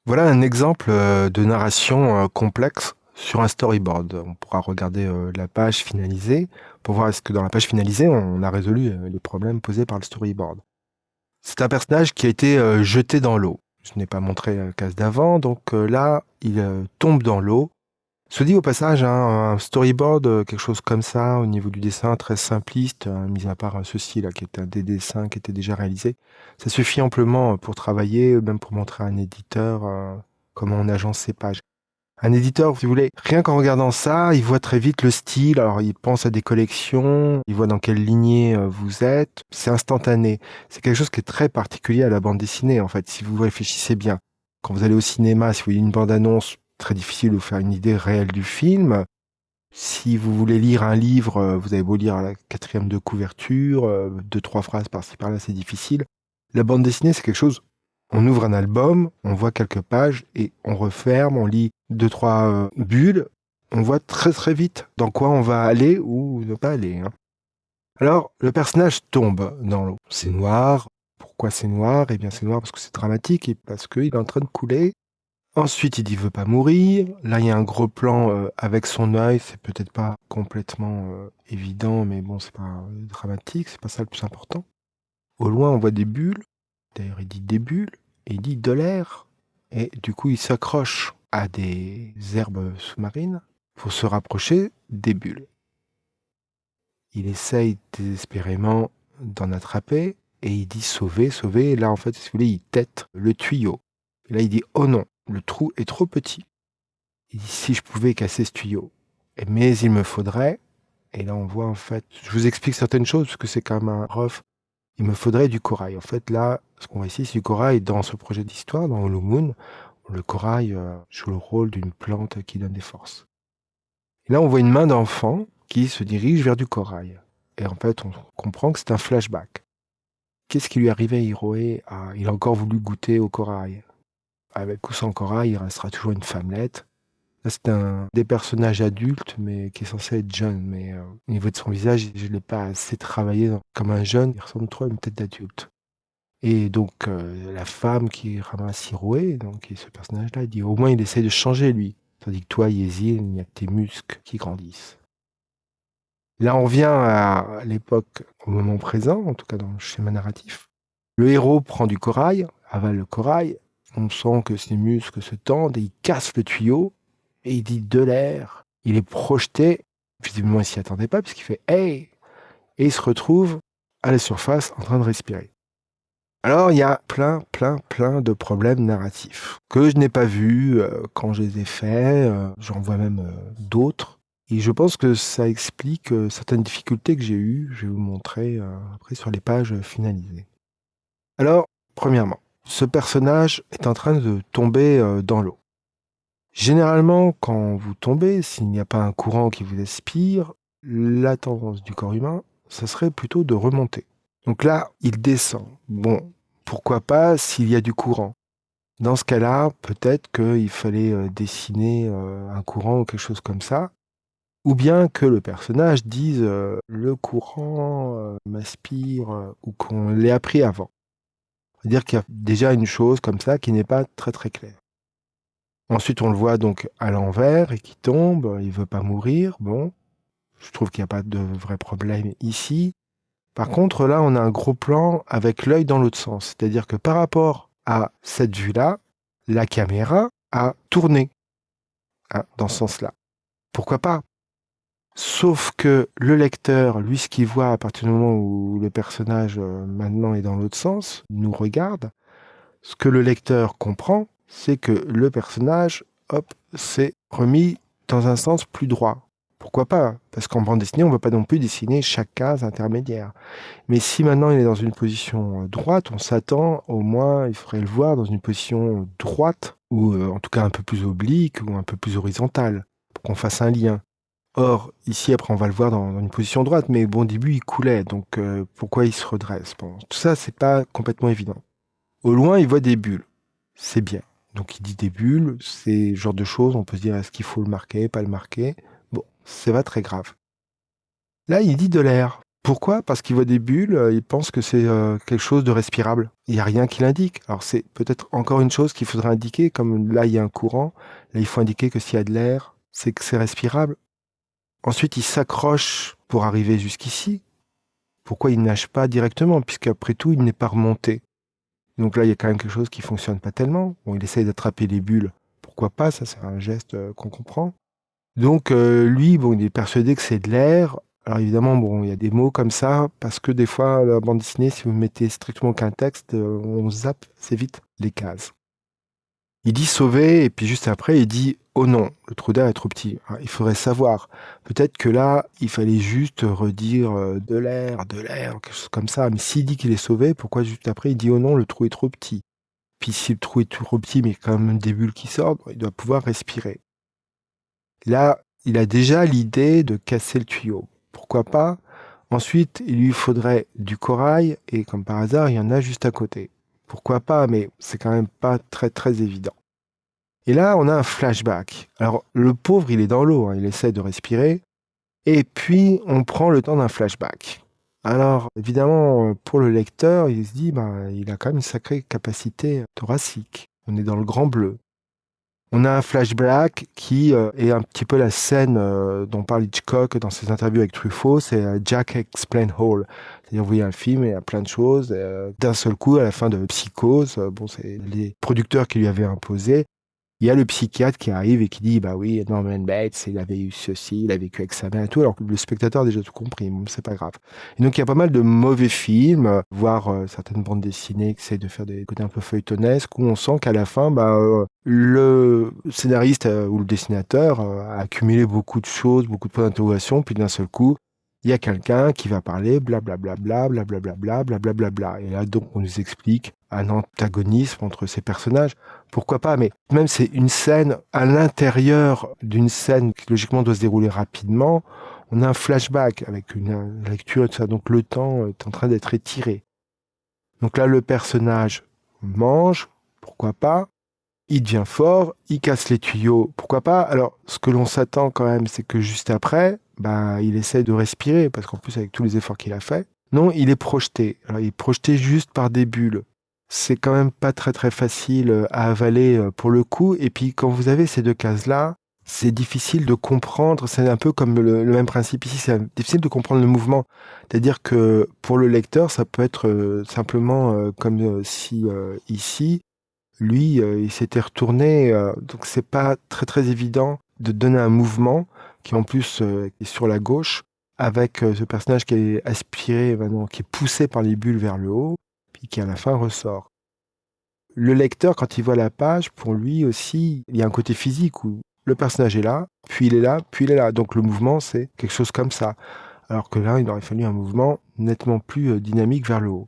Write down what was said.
Voilà un exemple de narration complexe sur un storyboard. On pourra regarder la page finalisée pour voir est-ce que dans la page finalisée, on a résolu les problèmes posés par le storyboard. C'est un personnage qui a été jeté dans l'eau. Je n'ai pas montré la case d'avant, donc là, il tombe dans l'eau. Se dit au passage, hein, un storyboard, quelque chose comme ça, au niveau du dessin, très simpliste, mis à part ceci là, qui est un des dessins qui était déjà réalisé, ça suffit amplement pour travailler, même pour montrer à un éditeur comment on agence ses pages. Un éditeur, si vous voulez, rien qu'en regardant ça, il voit très vite le style, alors il pense à des collections, il voit dans quelle lignée vous êtes, c'est instantané. C'est quelque chose qui est très particulier à la bande dessinée, en fait, si vous réfléchissez bien. Quand vous allez au cinéma, si vous voyez une bande-annonce, très difficile de vous faire une idée réelle du film. Si vous voulez lire un livre, vous avez beau lire à la quatrième de couverture, deux, trois phrases par-ci par-là, c'est difficile. La bande dessinée, c'est quelque chose, on ouvre un album, on voit quelques pages et on referme, on lit deux, trois bulles, on voit très très vite dans quoi on va aller ou ne pas aller, hein. Alors, le personnage tombe dans l'eau. C'est noir. Pourquoi c'est noir? Eh bien, c'est noir parce que c'est dramatique et parce qu'il est en train de couler. Ensuite, il dit veut pas mourir. Là, il y a un gros plan avec son œil. C'est peut-être pas complètement évident, mais bon, c'est pas dramatique. C'est pas ça le plus important. Au loin, on voit des bulles. D'ailleurs, il dit des bulles et il dit de l'air. Et du coup, il s'accroche à des herbes sous-marines pour se rapprocher des bulles. Il essaye désespérément d'en attraper et il dit sauver, sauver. Et là, en fait, si vous voulez, il tète le tuyau. Et là, il dit oh non, le trou est trop petit. Il dit si je pouvais casser ce tuyau. Mais il me faudrait, et là on voit en fait, je vous explique certaines choses parce que c'est quand même un rough, il me faudrait du corail. En fait là, ce qu'on voit ici, c'est du corail dans ce projet d'histoire, dans Hollow Moon. Le corail joue le rôle d'une plante qui donne des forces. Et là on voit une main d'enfant qui se dirige vers du corail. Et en fait on comprend que c'est un flashback. Qu'est-ce qui lui arrivait à Hiroe? Il a encore voulu goûter au corail. Avec ou sans corail, il restera toujours une femmelette. Là, c'est un des personnages adultes, mais qui est censé être jeune. Mais au niveau de son visage, je ne l'ai pas assez travaillé comme un jeune. Il ressemble trop à une tête d'adulte. Et donc, la femme qui ramasse Hiroe, donc, qui est ce personnage-là, il dit au moins il essaie de changer lui. Tandis que toi, Yézil, il n'y a que tes muscles qui grandissent. Là, on revient à l'époque, au moment présent, en tout cas dans le schéma narratif. Le héros prend du corail, avale le corail. On sent que ses muscles se tendent et il casse le tuyau. Et il dit de l'air. Il est projeté. Visiblement, il s'y attendait pas, puisqu'il fait Hey! Et il se retrouve à la surface en train de respirer. Alors, il y a plein de problèmes narratifs que je n'ai pas vus quand je les ai faits. J'en vois même d'autres. Et je pense que ça explique certaines difficultés que j'ai eues. Je vais vous montrer après sur les pages finalisées. Alors, premièrement, ce personnage est en train de tomber dans l'eau. Généralement, quand vous tombez, s'il n'y a pas un courant qui vous aspire, la tendance du corps humain, ça serait plutôt de remonter. Donc là, il descend. Bon, pourquoi pas s'il y a du courant? Dans ce cas-là, peut-être qu'il fallait dessiner un courant ou quelque chose comme ça. Ou bien que le personnage dise le courant m'aspire ou qu'on l'ait appris avant. C'est-à-dire qu'il y a déjà une chose comme ça qui n'est pas très très claire. Ensuite, on le voit donc à l'envers et qui tombe, il veut pas mourir. Bon, je trouve qu'il n'y a pas de vrai problème ici. Par contre, là, on a un gros plan avec l'œil dans l'autre sens. C'est-à-dire que par rapport à cette vue-là, la caméra a tourné dans ce sens-là. Pourquoi pas? Sauf que le lecteur, lui, ce qu'il voit à partir du moment où le personnage maintenant est dans l'autre sens, nous regarde, ce que le lecteur comprend, c'est que le personnage, hop, s'est remis dans un sens plus droit. Pourquoi pas? Parce qu'en bande dessinée, on ne va pas non plus dessiner chaque case intermédiaire. Mais si maintenant il est dans une position droite, on s'attend au moins, il faudrait le voir dans une position droite, ou en tout cas un peu plus oblique, ou un peu plus horizontale, pour qu'on fasse un lien. Or, ici, après, on va le voir dans une position droite, mais bon, au début, il coulait, donc pourquoi il se redresse? Bon, tout ça, c'est pas complètement évident. Au loin, il voit des bulles. C'est bien. Donc il dit des bulles, c'est le genre de choses, on peut se dire est-ce qu'il faut le marquer, pas le marquer. Bon, c'est pas très grave. Là, il dit de l'air. Pourquoi? Parce qu'il voit des bulles, il pense que c'est quelque chose de respirable. Il n'y a rien qui l'indique. Alors c'est peut-être encore une chose qu'il faudrait indiquer, comme là il y a un courant, là il faut indiquer que s'il y a de l'air, c'est que c'est respirable. Ensuite, il s'accroche pour arriver jusqu'ici. Pourquoi il nage pas directement? Puisqu'après tout, il n'est pas remonté. Donc là, il y a quand même quelque chose qui fonctionne pas tellement. Bon, il essaye d'attraper les bulles. Pourquoi pas? Ça, c'est un geste qu'on comprend. Donc lui, bon, il est persuadé que c'est de l'air. Alors évidemment, bon, il y a des mots comme ça, parce que des fois, la bande dessinée, si vous mettez strictement aucun texte, on zappe assez vite les cases. Il dit sauver, et puis juste après, il dit oh non, le trou d'air est trop petit. Alors, il faudrait savoir. Peut-être que là, il fallait juste redire de l'air, quelque chose comme ça. Mais s'il dit qu'il est sauvé, pourquoi juste après, il dit oh non, le trou est trop petit? Puis si le trou est trop petit, mais quand même des bulles qui sortent, il doit pouvoir respirer. Là, il a déjà l'idée de casser le tuyau. Pourquoi pas? Ensuite, il lui faudrait du corail, et comme par hasard, il y en a juste à côté. Pourquoi pas, mais c'est quand même pas très très évident. Et là, on a un flashback. Alors, le pauvre, il est dans l'eau, hein, il essaie de respirer, et puis on prend le temps d'un flashback. Alors, évidemment, pour le lecteur, il se dit, bah, il a quand même une sacrée capacité thoracique. On est dans le grand bleu. On a un flashback qui est un petit peu la scène dont parle Hitchcock dans ses interviews avec Truffaut, c'est Jack Explain All. C'est-à-dire, vous voyez un film et il y a plein de choses. D'un seul coup, à la fin de Psychose, bon, c'est les producteurs qui lui avaient imposé. Il y a le psychiatre qui arrive et qui dit, bah oui, Norman Bates, il avait eu ceci, il a vécu avec sa mère et tout, alors que le spectateur a déjà tout compris, bon, c'est pas grave. Et donc il y a pas mal de mauvais films, voire certaines bandes dessinées qui essayent de faire des côtés un peu feuilletonesques, où on sent qu'à la fin, bah, le scénariste ou le dessinateur a accumulé beaucoup de choses, beaucoup de points d'interrogation, puis d'un seul coup, il y a quelqu'un qui va parler blablabla, blablabla, blablabla. Et là, donc, on nous explique un antagonisme entre ces personnages. Pourquoi pas? Mais même c'est une scène à l'intérieur d'une scène qui logiquement doit se dérouler rapidement. On a un flashback avec une lecture et tout ça. Donc le temps est en train d'être étiré. Donc là, le personnage mange. Pourquoi pas? Il devient fort, il casse les tuyaux, pourquoi pas? Alors, ce que l'on s'attend quand même, c'est que juste après, bah, il essaie de respirer, parce qu'en plus, avec tous les efforts qu'il a fait, non, il est projeté. Alors, il est projeté juste par des bulles. C'est quand même pas très très facile à avaler pour le coup. Et puis, quand vous avez ces deux cases-là, c'est difficile de comprendre. C'est un peu comme le même principe ici. C'est difficile de comprendre le mouvement. C'est-à-dire que pour le lecteur, ça peut être simplement comme si ici, lui, il s'était retourné, donc c'est pas très très évident de donner un mouvement qui en plus est sur la gauche, avec ce personnage qui est aspiré, maintenant, qui est poussé par les bulles vers le haut, puis qui à la fin ressort. Le lecteur, quand il voit la page, pour lui aussi, il y a un côté physique où le personnage est là, puis il est là, puis il est là. Donc le mouvement, c'est quelque chose comme ça. Alors que là, il aurait fallu un mouvement nettement plus dynamique vers le haut.